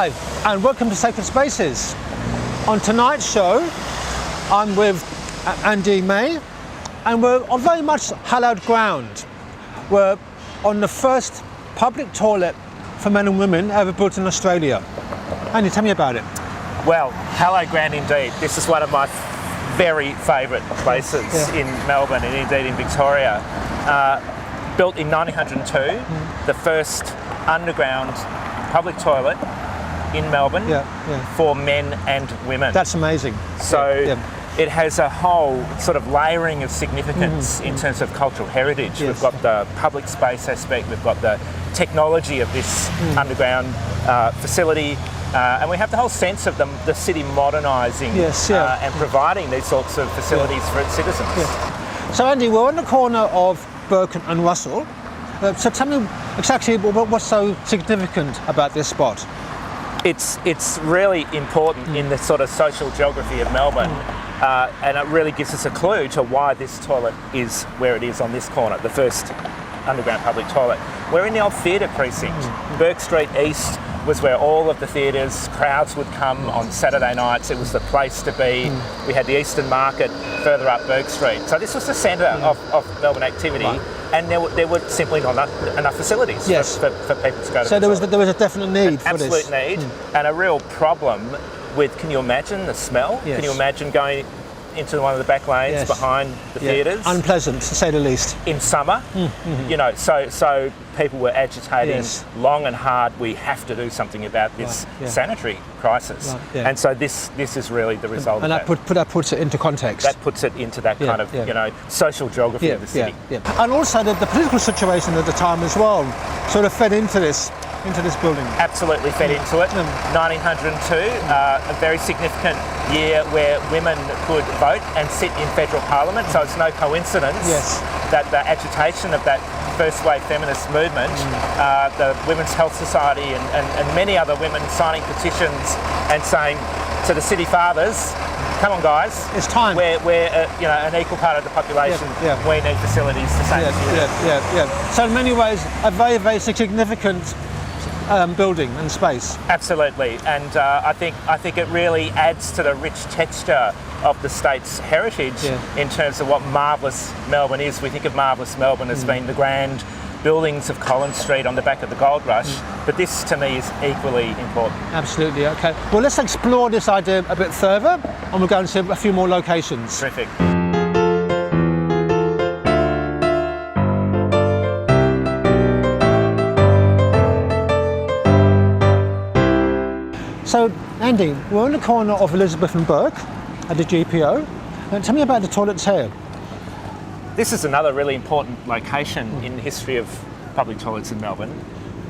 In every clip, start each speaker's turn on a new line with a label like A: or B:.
A: Hi, and welcome to Sacred Spaces. On tonight's show, I'm with Andy May, and we're on very much hallowed ground. We're on the first public toilet for men and women ever built in Australia. Andy, tell me about it.
B: Well, hallowed ground indeed. This is one of my very favourite places in Melbourne and indeed in Victoria. Built in 1902, the first underground public toilet in Melbourne for men and women.
A: That's amazing.
B: So it has a whole sort of layering of significance in terms of cultural heritage.
A: Yes.
B: We've got the public space aspect, we've got the technology of this underground facility, and we have the whole sense of the city modernising and providing these sorts of facilities for its citizens.
A: So Andy, we're on the corner of Burke and Russell. So tell me exactly what's so significant about this spot.
B: It's really important in the sort of social geography of Melbourne, and it really gives us a clue to why this toilet is where it is on this corner, the first underground public toilet. We're in the old theatre precinct. Burke Street East was where all of the theatres, crowds would come on Saturday nights. It was the place to be. We had the Eastern Market further up Burke Street. So this was the centre of Melbourne activity, and there were simply not enough facilities for people to go to.
A: So there was a definite need for this.
B: Absolute need, and a real problem with, can you imagine the smell?
A: Yes.
B: Can you imagine going into one of the back lanes behind the theatres?
A: Unpleasant, to say the least.
B: In summer, you know, so people were agitating long and hard. We have to do something about this sanitary crisis, and so this is really the result.
A: And
B: of
A: that puts it into context.
B: That puts it into that kind of you know, social geography of the city.
A: And also the political situation at the time as well sort of fed into this building.
B: Absolutely fed into it. 1902, a very significant year where women could vote and sit in federal parliament, so it's no coincidence that the agitation of that first wave feminist movement, the Women's Health Society and many other women signing petitions and saying to the city fathers, come on guys,
A: it's time.
B: We're you know, an equal part of the population. We need facilities the same as you.
A: So in many ways, a very, very significant building and space.
B: Absolutely, and I think it really adds to the rich texture of the state's heritage in terms of what marvellous Melbourne is. We think of marvellous Melbourne as being the grand buildings of Collins Street on the back of the gold rush, but this to me is equally important.
A: Absolutely, okay. Well, let's explore this idea a bit further, and we'll go and see a few more locations.
B: Terrific.
A: So, Andy, we're on the corner of Elizabeth and Burke at the GPO. Tell me about the toilets here.
B: This is another really important location in the history of public toilets in Melbourne.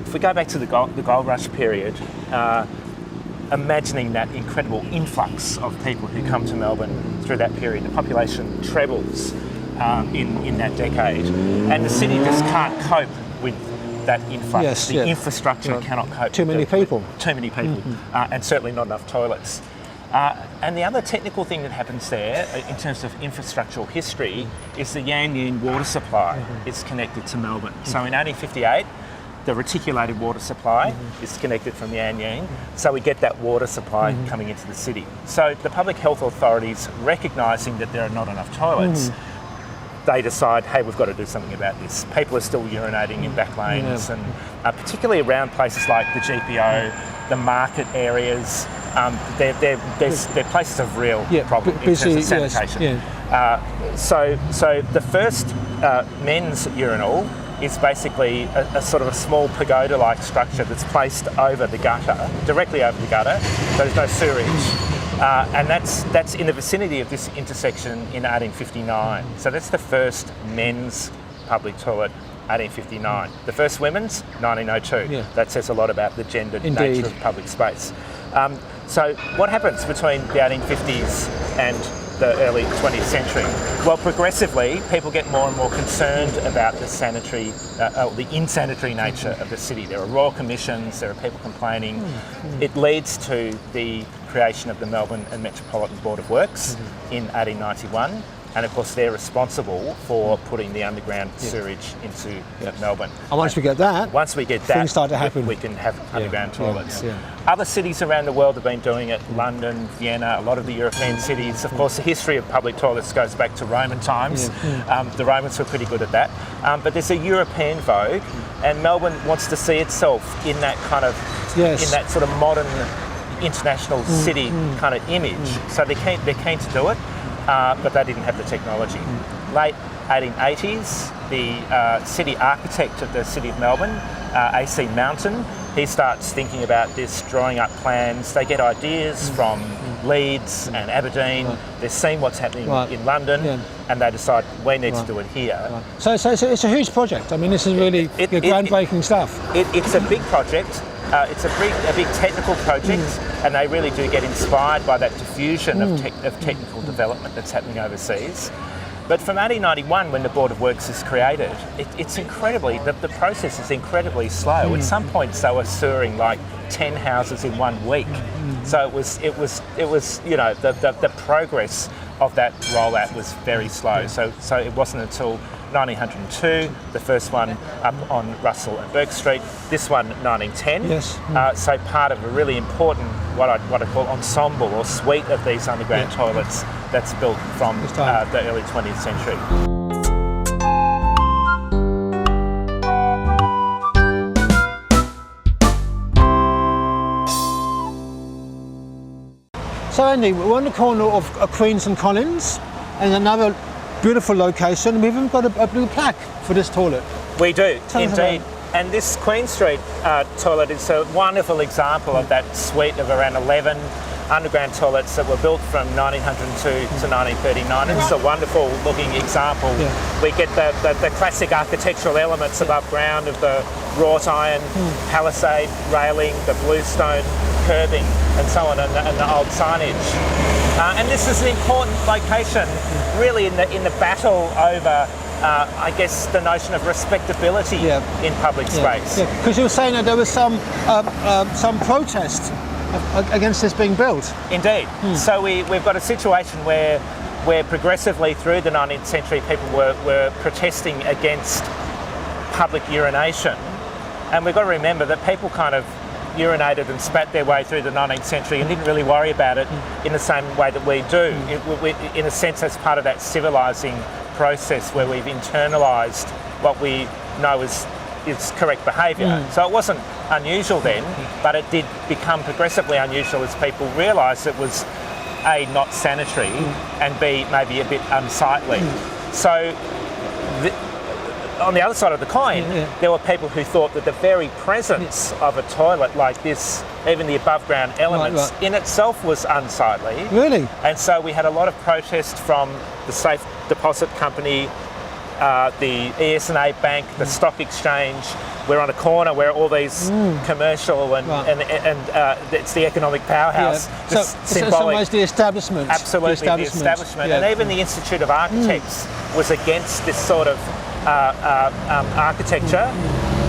B: If we go back to the gold rush period, imagining that incredible influx of people who come to Melbourne through that period, the population trebles in that decade, and the city just can't cope with that influx. The infrastructure cannot cope.
A: Too many people,
B: and certainly not enough toilets. And the other technical thing that happens there, in terms of infrastructural history, is the Yan Yean water supply is connected to Melbourne. So in 1858, the reticulated water supply is connected from Yan Yean, so we get that water supply coming into the city. So the public health authorities, recognising that there are not enough toilets, they decide, hey, we've got to do something about this. People are still urinating in back lanes, and particularly around places like the GPO, the market areas. They're places of real problem in terms of sanitation. So the first men's urinal is basically a sort of a small pagoda-like structure that's placed over the gutter, directly over the gutter. There's no sewerage. And that's in the vicinity of this intersection in 1859. So that's the first men's public toilet, 1859. The first women's, 1902. That says a lot about the gendered nature of public space. So what happens between the 1850s and the early 20th century? Well, progressively, people get more and more concerned about the sanitary, the insanitary nature of the city. There are royal commissions, there are people complaining. It leads to the creation of the Melbourne and Metropolitan Board of Works in 1891. And of course, they're responsible for putting the underground sewage into Melbourne.
A: And once we get that,
B: things
A: start to happen.
B: We can have underground toilets.
A: Yeah.
B: Other cities around the world have been doing it. London, Vienna, a lot of the European cities. Of course, the history of public toilets goes back to Roman times. The Romans were pretty good at that. But there's a European vogue, and Melbourne wants to see itself in that kind of, in that sort of modern international city kind of image. So they're keen to do it, but they didn't have the technology. Late 1880s, the city architect of the city of Melbourne, A.C. Mountain, he starts thinking about this, drawing up plans. They get ideas from Leeds and Aberdeen. They're seeing what's happening in London, and they decide we need to do it here.
A: So it's a huge project. I mean, this is really groundbreaking stuff.
B: It's a big project. It's a big technical project, and they really do get inspired by that diffusion of technical development that's happening overseas. But from 1891, when the Board of Works is created, it's incredibly, the process is incredibly slow. At some points, they were sewering like 10 houses in 1 week. So it was the progress of that rollout was very slow. So it wasn't until 1902, the first one up on Russell and Burke Street. This one, 1910.
A: Yes.
B: So part of a really important, what I call ensemble or suite of these underground toilets that's built from the early 20th century.
A: So Andy, we're on the corner of Queens and Collins, and another beautiful location. We've even got a blue plaque for this toilet.
B: We do, indeed. And this Queen Street toilet is a wonderful example of that suite of around 11 underground toilets that were built from 1902 to 1939. It's a wonderful looking example. We get the classic architectural elements above ground of the wrought iron palisade railing, the bluestone curbing and so on, and the old signage. And this is an important location really in the battle over I guess the notion of respectability in public space.
A: Because you were saying that there was some protest against this being built.
B: Indeed. So we've got a situation where progressively through the 19th century people were protesting against public urination, and we've got to remember that people kind of urinated and spat their way through the 19th century and didn't really worry about it in the same way that we do. In a sense, that's part of that civilising process where we've internalised what we know is correct behaviour. So it wasn't unusual then, but it did become progressively unusual as people realised it was A, not sanitary, and B, maybe a bit unsightly. So on the other side of the coin, there were people who thought that the very presence of a toilet like this, even the above ground elements, in itself was unsightly.
A: Really?
B: And so we had a lot of protest from the Safe Deposit Company, the ES&A Bank, the Stock Exchange. We're on a corner where all these commercial and it's the economic powerhouse.
A: So it's almost the establishment.
B: Absolutely, the establishment. And even the Institute of Architects was against this sort of architecture,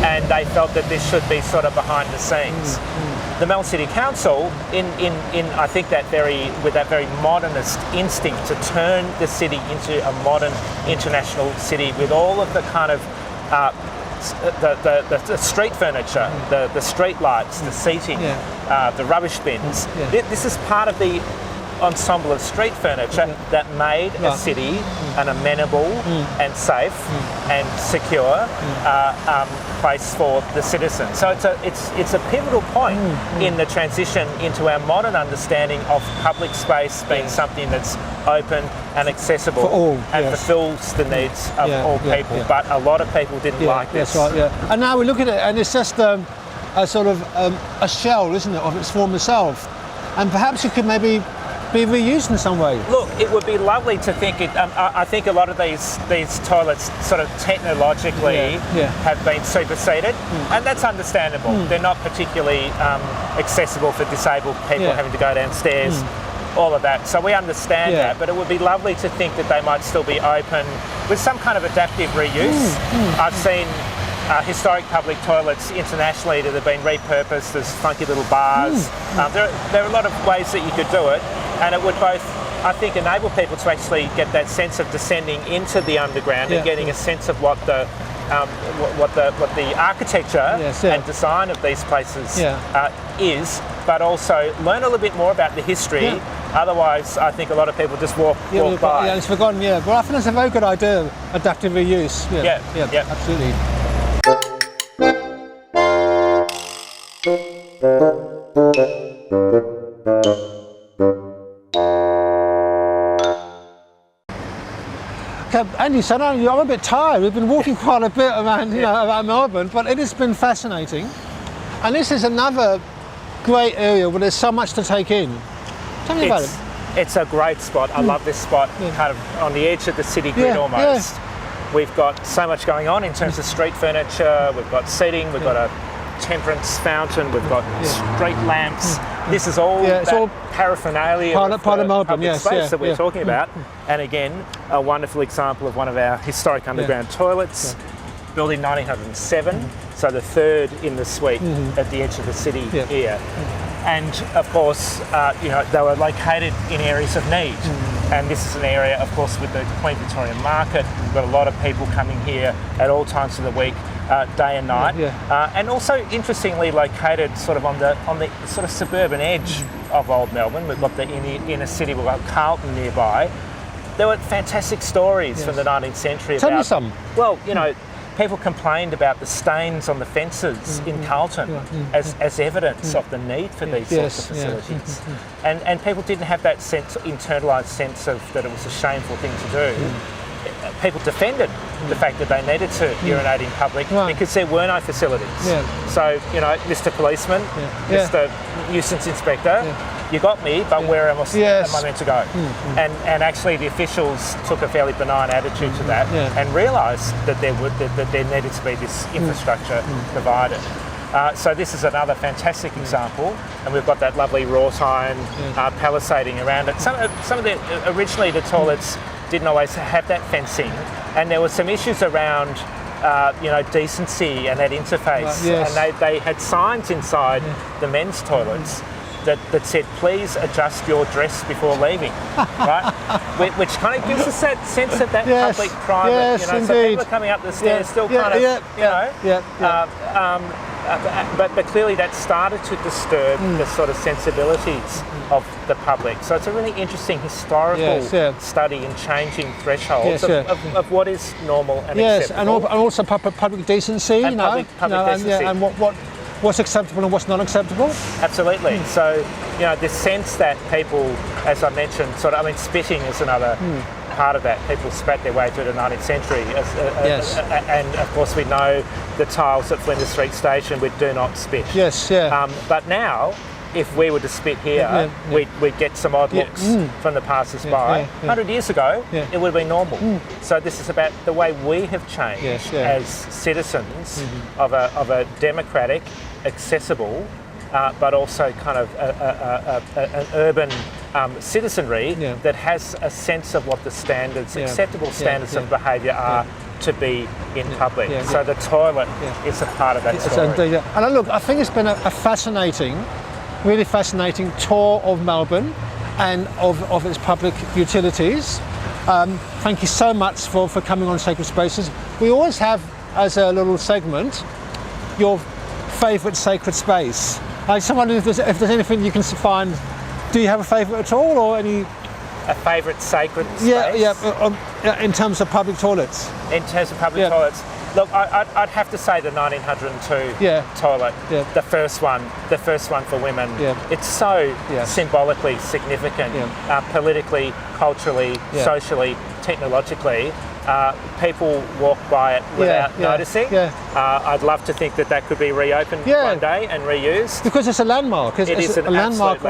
B: and they felt that this should be sort of behind the scenes. The Melbourne City Council, in I think with that very modernist instinct to turn the city into a modern international city with all of the kind of the street furniture, the street lights, the seating, the rubbish bins. This is part of the ensemble of street furniture that made a city an amenable and safe and secure place for the citizens. So it's a pivotal point in the transition into our modern understanding of public space being something that's open and accessible
A: for all,
B: and fulfills the needs of all people. But a lot of people didn't like this.
A: That's right. And now we look at it, and it's just a sort of a shell, isn't it, of its former self, and perhaps it could maybe be reused in some way.
B: Look, it would be lovely to think it. I think a lot of these toilets sort of technologically have been superseded, and that's understandable. They're not particularly accessible for disabled people having to go downstairs, all of that. So we understand that, but it would be lovely to think that they might still be open with some kind of adaptive reuse. I've seen historic public toilets internationally that have been repurposed as funky little bars. There are a lot of ways that you could do it, and it would both I think enable people to actually get that sense of descending into the underground and getting a sense of what the architecture and design of these places is, but also learn a little bit more about the history. Otherwise, I think a lot of people just walk by.
A: Yeah, it's forgotten. Yeah, well, I think that's a very good idea. Adaptive reuse. Yeah, absolutely. Okay, Andy, so now I'm a bit tired. We've been walking quite a bit around, around Melbourne, but it has been fascinating. And this is another great area where there's so much to take in. Tell me about it.
B: It's a great spot. I love this spot, kind of on the edge of the city grid almost. We've got so much going on in terms of street furniture. We've got seating. We've got a temperance fountain. We've got street lamps. This is all paraphernalia
A: part of Melbourne,
B: public space that we're talking about. And again, a wonderful example of one of our historic underground toilets, built in 1907. So the third in the suite at the edge of the city here. And of course, they were located in areas of need. And this is an area, of course, with the Queen Victoria Market. We've got a lot of people coming here at all times of the week, day and night. And also, interestingly, located sort of on the sort of suburban edge of Old Melbourne. We've got the inner city. We've got Carlton nearby. There were fantastic stories from the 19th century.
A: Tell me some.
B: Well, people complained about the stains on the fences in Carlton as evidence of the need for these sorts of facilities. And people didn't have that internalised sense of that it was a shameful thing to do. People defended the fact that they needed to urinate in public because there were no facilities. So, Mr. Policeman, Mr. Nuisance Inspector, you got me, but where am I meant to go? And actually the officials took a fairly benign attitude to that and realised that there needed to be this infrastructure provided. So this is another fantastic example, and we've got that lovely wrought iron palisading around it. Some of the originally the toilets didn't always have that fencing, and there were some issues around decency and that interface. And they had signs inside the men's toilets that said, please adjust your dress before leaving, right? Which kind of gives us that sense of that public private, so people are coming up the stairs still kind of, but clearly that started to disturb the sort of sensibilities of the public. So it's a really interesting historical study in changing thresholds of what is normal and acceptable.
A: And also public decency,
B: and public decency.
A: And what's acceptable and what's not acceptable.
B: Absolutely. So, the sense that people, as I mentioned, spitting is another part of that. People spat their way through the 19th century. And of course we know the tiles at Flinders Street Station with do not spit. But now, if we were to spit here, we'd get some odd looks from the passers-by. 100 years ago, it would have been normal. So this is about the way we have changed as citizens of a democratic, accessible, but also kind of an urban citizenry that has a sense of what the standards, acceptable standards of behaviour are to be in public. So the toilet is a part of that story.
A: And look, I think it's been a fascinating, really fascinating tour of Melbourne and of its public utilities. Thank you so much for coming on Sacred Spaces. We always have, as a little segment, your favourite sacred space. I just wonder if there's anything you can find. Do you have a favourite at all, or any?
B: A favourite sacred space?
A: In terms of public toilets.
B: In terms of public toilets. Look, I'd have to say the 1902 toilet, the first one for women. It's so symbolically significant, politically, culturally, socially, technologically. People walk by it without noticing. I'd love to think that could be reopened one day and reused.
A: Because it's a landmark.
B: It is a landmark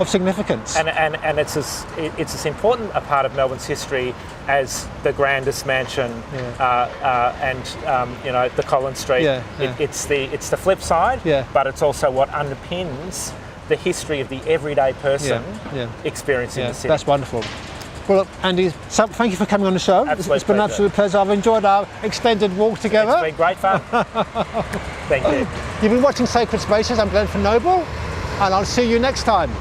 A: of significance.
B: And it's as important a part of Melbourne's history as the grandest mansion and the Collins Street. It's the flip side, but it's also what underpins the history of the everyday person experiencing the city.
A: That's wonderful. Well, look, Andy, thank you for coming on the show. It's been an absolute pleasure. I've enjoyed our extended walk together.
B: It's been great fun. Thank you.
A: You've been watching Sacred Spaces. I'm Glenn from Noble, and I'll see you next time.